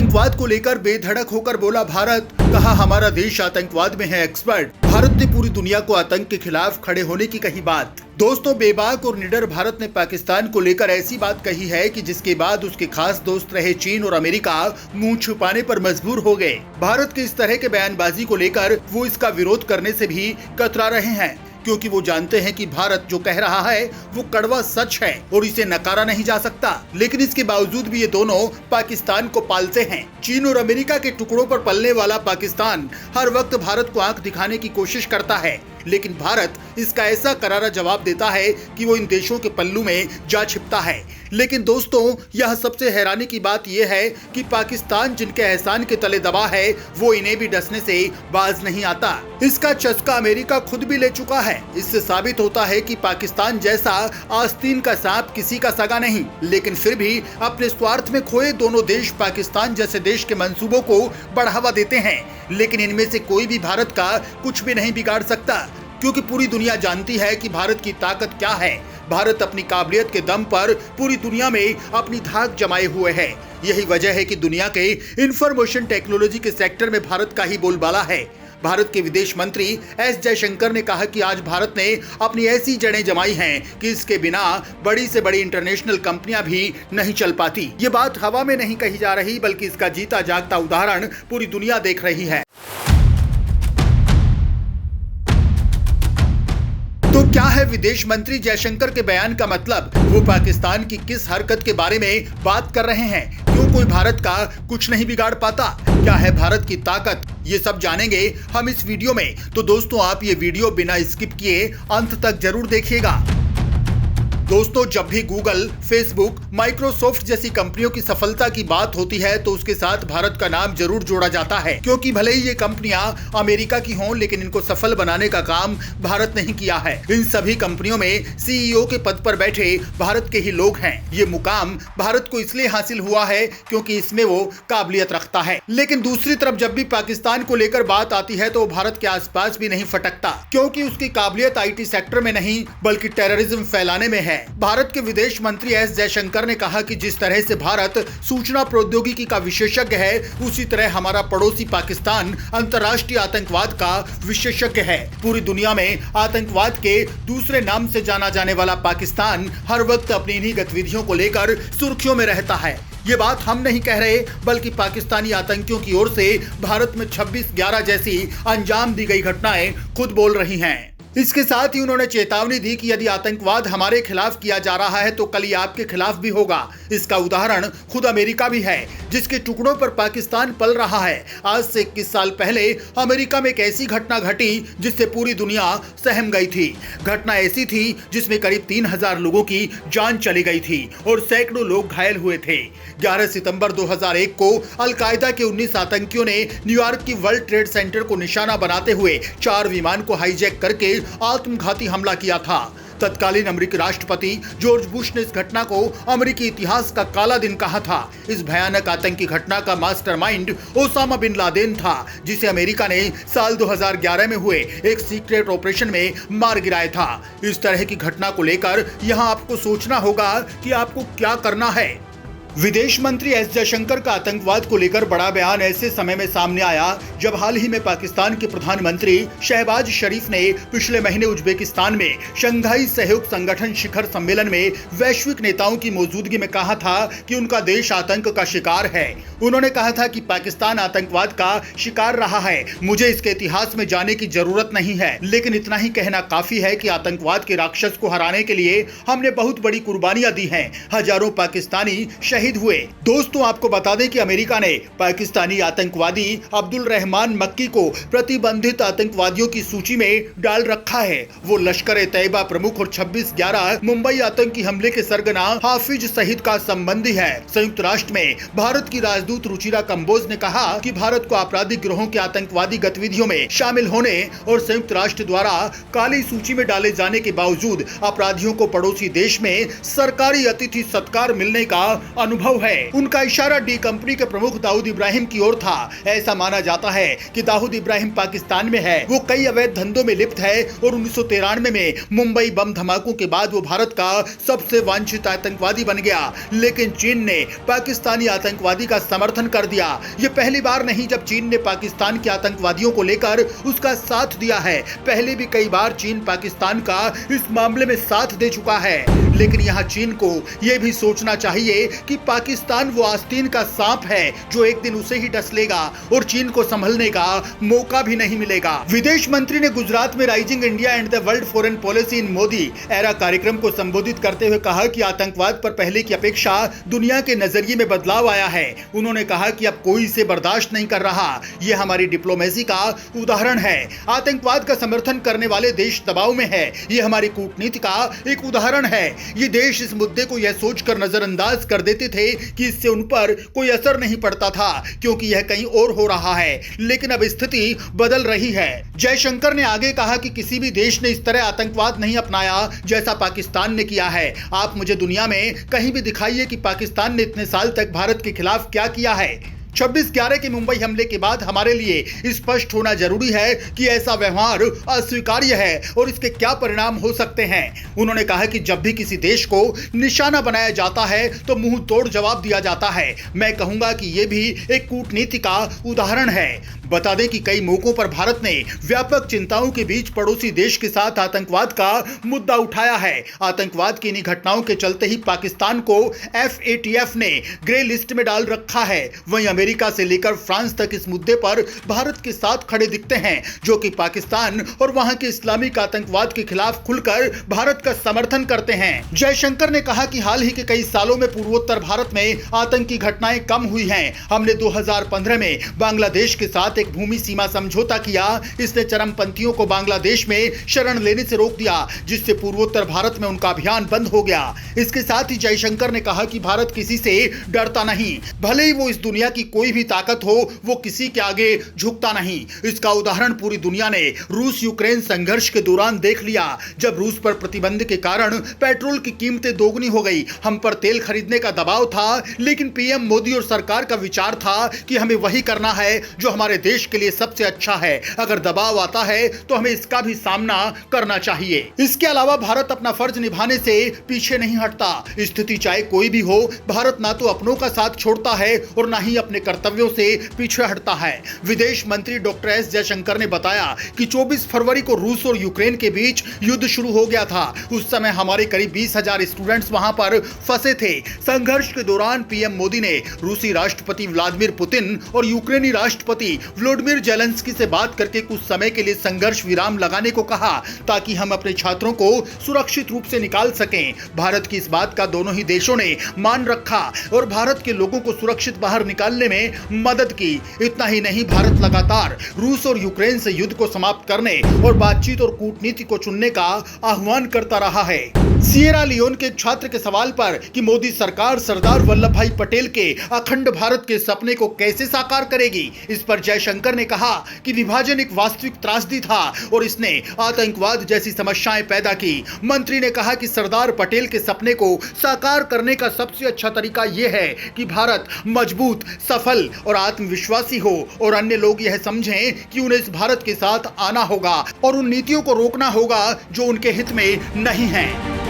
आतंकवाद को लेकर बेधड़क होकर बोला भारत, कहा हमारा देश आतंकवाद में है एक्सपर्ट। भारत ने पूरी दुनिया को आतंक के खिलाफ खड़े होने की कही बात। दोस्तों, बेबाक और निडर भारत ने पाकिस्तान को लेकर ऐसी बात कही है कि जिसके बाद उसके खास दोस्त रहे चीन और अमेरिका मुंह छुपाने पर मजबूर हो गए। भारत के इस तरह के बयानबाजी को लेकर वो इसका विरोध करने से भी कतरा रहे हैं, क्योंकि वो जानते हैं कि भारत जो कह रहा है वो कड़वा सच है और इसे नकारा नहीं जा सकता। लेकिन इसके बावजूद भी ये दोनों पाकिस्तान को पालते हैं। चीन और अमेरिका के टुकड़ों पर पलने वाला पाकिस्तान हर वक्त भारत को आंख दिखाने की कोशिश करता है, लेकिन भारत इसका ऐसा करारा जवाब देता है कि वो इन देशों के पल्लू में जा छिपता है। लेकिन दोस्तों, यह सबसे हैरानी की बात यह है कि पाकिस्तान जिनके एहसान के तले दबा है, वो इन्हें भी डसने से बाज नहीं आता। इसका चस्का अमेरिका खुद भी ले चुका है। इससे साबित होता है कि पाकिस्तान जैसा आस्तीन का सांप किसी का सगा नहीं, लेकिन फिर भी अपने स्वार्थ में खोए दोनों देश पाकिस्तान जैसे देश के मंसूबों को बढ़ावा देते हैं। लेकिन इनमें से कोई भी भारत का कुछ भी नहीं बिगाड़ सकता, क्योंकि पूरी दुनिया जानती है कि भारत की ताकत क्या है। भारत अपनी काबिलियत के दम पर पूरी दुनिया में अपनी धाक जमाए हुए है। यही वजह है कि दुनिया के इंफॉर्मेशन टेक्नोलॉजी के सेक्टर में भारत का ही बोलबाला है। भारत के विदेश मंत्री एस जयशंकर ने कहा कि आज भारत ने अपनी ऐसी जड़ें जमाई हैं कि इसके बिना बड़ी से बड़ी इंटरनेशनल कंपनियां भी नहीं चल पाती। ये बात हवा में नहीं कही जा रही, बल्कि इसका जीता जागता उदाहरण पूरी दुनिया देख रही है। तो क्या है विदेश मंत्री जयशंकर के बयान का मतलब? वो पाकिस्तान की किस हरकत के बारे में बात कर रहे हैं? क्यों कोई भारत का कुछ नहीं बिगाड़ पाता? क्या है भारत की ताकत? ये सब जानेंगे हम इस वीडियो में। तो दोस्तों, आप ये वीडियो बिना स्किप किए अंत तक जरूर देखिएगा। दोस्तों, जब भी गूगल, फेसबुक, माइक्रोसॉफ्ट जैसी कंपनियों की सफलता की बात होती है तो उसके साथ भारत का नाम जरूर जोड़ा जाता है, क्योंकि भले ही ये कंपनियां अमेरिका की हों, लेकिन इनको सफल बनाने का काम भारत नहीं किया है। इन सभी कंपनियों में सीईओ के पद पर बैठे भारत के ही लोग हैं। ये मुकाम भारत को इसलिए हासिल हुआ है क्योंकि इसमें वो काबिलियत रखता है। लेकिन दूसरी तरफ जब भी पाकिस्तान को लेकर बात आती है तो भारत के आसपास भी नहीं फटकता, क्योंकि उसकी काबिलियत IT सेक्टर में नहीं बल्कि टेररिज्म फैलाने में है। भारत के विदेश मंत्री एस जयशंकर ने कहा कि जिस तरह से भारत सूचना प्रौद्योगिकी का विशेषज्ञ है, उसी तरह हमारा पड़ोसी पाकिस्तान अंतर्राष्ट्रीय आतंकवाद का विशेषज्ञ है। पूरी दुनिया में आतंकवाद के दूसरे नाम से जाना जाने वाला पाकिस्तान हर वक्त अपनी इन्हीं गतिविधियों को लेकर सुर्खियों में रहता है। ये बात हम नहीं कह रहे, बल्कि पाकिस्तानी आतंकियों की ओर से भारत में 26/11 जैसी अंजाम दी गई घटनाएं खुद बोल रही हैं। इसके साथ ही उन्होंने चेतावनी दी कि यदि आतंकवाद हमारे खिलाफ किया जा रहा है तो कल ये आपके खिलाफ भी होगा। इसका उदाहरण खुद अमेरिका भी है, जिसके टुकड़ों पर पाकिस्तान पल रहा है। आज से 21 साल पहले अमेरिका में एक ऐसी घटना घटी जिससे पूरी दुनिया सहम गई थी। घटना ऐसी थी जिसमें करीब 3000 लोगों की जान चली गई थी और सैकड़ों लोग घायल हुए थे। 11 सितंबर 2001 को अलकायदा के 19 आतंकियों ने न्यूयॉर्क की वर्ल्ड ट्रेड सेंटर को निशाना बनाते हुए 4 विमान को हाईजैक करके आत्मघाती हमला किया था। तत्कालीन अमेरिकी राष्ट्रपति जॉर्ज बुश ने इस घटना को अमेरिकी इतिहास का काला दिन कहा था। इस भयानक आतंकी घटना का मास्टरमाइंड ओसामा बिन लादेन था, जिसे अमेरिका ने साल 2011 में हुए एक सीक्रेट ऑपरेशन में मार गिराया था। इस तरह की घटना को लेकर यहाँ आपको सोचना होगा कि आपको क्या करना है। विदेश मंत्री एस जयशंकर का आतंकवाद को लेकर बड़ा बयान ऐसे समय में सामने आया जब हाल ही में पाकिस्तान के प्रधानमंत्री शहबाज शरीफ ने पिछले महीने उज्बेकिस्तान में शंघाई सहयोग संगठन शिखर सम्मेलन में वैश्विक नेताओं की मौजूदगी में कहा था कि उनका देश आतंक का शिकार है। उन्होंने कहा था कि पाकिस्तान आतंकवाद का शिकार रहा है। मुझे इसके इतिहास में जाने की जरूरत नहीं है, लेकिन इतना ही कहना काफी है कि आतंकवाद के राक्षस को हराने के लिए हमने बहुत बड़ी कुर्बानियां दी हैं। हजारों पाकिस्तानी शहीद हुए। दोस्तों, आपको बता दें कि अमेरिका ने पाकिस्तानी आतंकवादी अब्दुल रहमान मक्की को प्रतिबंधित आतंकवादियों की सूची में डाल रखा है। वो लश्कर-ए-तैयबा प्रमुख और 26/11 मुंबई आतंकी हमले के सरगना हाफिज सईद का संबंधी है। संयुक्त राष्ट्र में भारत की राजदूत रुचिरा कंबोज ने कहा कि भारत को आपराधिक गिरोहों की आतंकवादी गतिविधियों में शामिल होने और संयुक्त राष्ट्र द्वारा काली सूची में डाले जाने के बावजूद अपराधियों को पड़ोसी देश में सरकारी अतिथि सत्कार मिलने का अनुभव है। उनका इशारा डी कंपनी के प्रमुख दाऊद इब्राहिम की ओर था। ऐसा माना जाता है कि दाऊद इब्राहिम पाकिस्तान में है, वो कई अवैध धंधों में लिप्त है और 1993 में मुंबई बम धमाकों के बाद वो भारत का सबसे वांछित आतंकवादी बन गया। लेकिन चीन ने पाकिस्तानी आतंकवादी का समर्थन कर दिया। ये पहली बार नहीं जब चीन ने पाकिस्तान के आतंकवादियों को लेकर उसका साथ दिया है। पहले भी कई बार चीन पाकिस्तान का इस मामले में साथ दे चुका है। लेकिन यहाँ चीन को यह भी सोचना चाहिए कि पाकिस्तान वो आस्तीन का सांप है जो एक दिन उसे ही डस लेगा और चीन को संभलने का मौका भी नहीं मिलेगा। विदेश मंत्री ने गुजरात में rising India and the world foreign policy in Modi era कार्यक्रम को संबोधित करते हुए कहा कि आतंकवाद पर पहले की अपेक्षा दुनिया के नजरिए में बदलाव आया है। उन्होंने कहा कि अब कोई इसे बर्दाश्त नहीं कर रहा। यह हमारी डिप्लोमेसी का उदाहरण है। आतंकवाद का समर्थन करने वाले देश दबाव में है। यह हमारी कूटनीति का एक उदाहरण है। ये देश इस मुद्दे को यह सोचकर नजरअंदाज कर देते थे कि इससे उन पर कोई असर नहीं पड़ता था क्योंकि यह कहीं और हो रहा है, लेकिन अब स्थिति बदल रही है। जयशंकर ने आगे कहा कि किसी भी देश ने इस तरह आतंकवाद नहीं अपनाया जैसा पाकिस्तान ने किया है। आप मुझे दुनिया में कहीं भी दिखाइए कि पाकिस्तान ने इतने साल तक भारत के खिलाफ क्या किया है। 26/11 के मुंबई हमले के बाद हमारे लिए स्पष्ट होना जरूरी है कि ऐसा व्यवहार अस्वीकार्य है और इसके क्या परिणाम हो सकते हैं। उन्होंने कहा कि जब भी किसी देश को निशाना बनाया जाता है तो मुंह तोड़ जवाब दिया जाता है। मैं कहूंगा कि यह भी एक कूटनीति का उदाहरण है। बता दें कि कई मौकों पर भारत ने व्यापक चिंताओं के बीच पड़ोसी देश के साथ आतंकवाद का मुद्दा उठाया है। आतंकवाद की इन घटनाओं के चलते ही पाकिस्तान को FATF ने ग्रे लिस्ट में डाल रखा है। वहीं अमेरिका से लेकर फ्रांस तक इस मुद्दे पर भारत के साथ खड़े दिखते हैं, जो कि पाकिस्तान और वहां के इस्लामिक आतंकवाद के खिलाफ खुलकर भारत का समर्थन करते हैं। जयशंकर ने कहा कि हाल ही के कई सालों में पूर्वोत्तर भारत में आतंकी घटनाएं कम हुई हैं। हमने 2015 में बांग्लादेश के साथ एक भूमि सीमा समझौता किया। इसने चरमपंथियों को बांग्लादेश में शरण लेने से रोक दिया, जिससे पूर्वोत्तर भारत में उनका अभियान बंद हो गया। इसके साथ ही जयशंकर ने कहा कि भारत किसी से डरता नहीं, भले ही वो इस दुनिया की कोई भी ताकत हो, वो किसी के आगे झुकता नहीं। इसका उदाहरण पूरी दुनिया ने रूस यूक्रेन संघर्ष के दौरान देख लिया। जब रूस पर प्रतिबंध के कारण पेट्रोल की कीमतें दोगुनी हो गई, हम पर तेल खरीदने का दबाव था, लेकिन पीएम मोदी और सरकार का विचार था कि हमें वही करना है जो हमारे देश के लिए सबसे अच्छा है। अगर दबाव आता है तो हमें इसका भी सामना करना चाहिए। इसके अलावा भारत अपना फर्ज निभाने से पीछे नहीं हटता। स्थिति चाहे कोई भी हो, भारत ना तो अपनों का साथ छोड़ता है और ना ही अपने कर्तव्यों से पीछे हटता है। विदेश मंत्री डॉक्टर एस जयशंकर ने बताया कि 24 फरवरी को रूस और यूक्रेन के बीच युद्ध शुरू हो गया था। उस समय हमारे करीब 20,000 स्टूडेंट्स वहां पर फंसे थे। संघर्ष के दौरान पीएम मोदी ने रूसी राष्ट्रपति व्लादिमीर पुतिन और यूक्रेनी राष्ट्रपति वोलोदिमीर जेलेंस्की से बात करके कुछ समय के लिए संघर्ष विराम लगाने को कहा, ताकि हम अपने छात्रों को सुरक्षित रूप से निकाल सकें। भारत की इस बात का दोनों ही देशों ने मान रखा और भारत के लोगों को सुरक्षित बाहर निकालने में मदद की। इतना ही नहीं, भारत लगातार रूस और यूक्रेन से युद्ध को समाप्त करने और बातचीत और कूटनीति को चुनने का आह्वान करता रहा है। सिएरा लियोन के एक छात्र के सवाल पर कि मोदी सरकार सरदार वल्लभ भाई पटेल के अखंड भारत के सपने को कैसे साकार करेगी, इस पर जयशंकर ने कहा कि विभाजन एक वास्तविक त्रासदी था और इसने आतंकवाद जैसी समस्याएं पैदा की। मंत्री ने कहा कि सरदार पटेल के सपने को साकार करने का सबसे अच्छा तरीका यह है कि भारत मजबूत, सफल और आत्मविश्वासी हो और अन्य लोग यह समझें कि उन्हें इस भारत के साथ आना होगा और उन नीतियों को रोकना होगा जो उनके हित में नहीं है।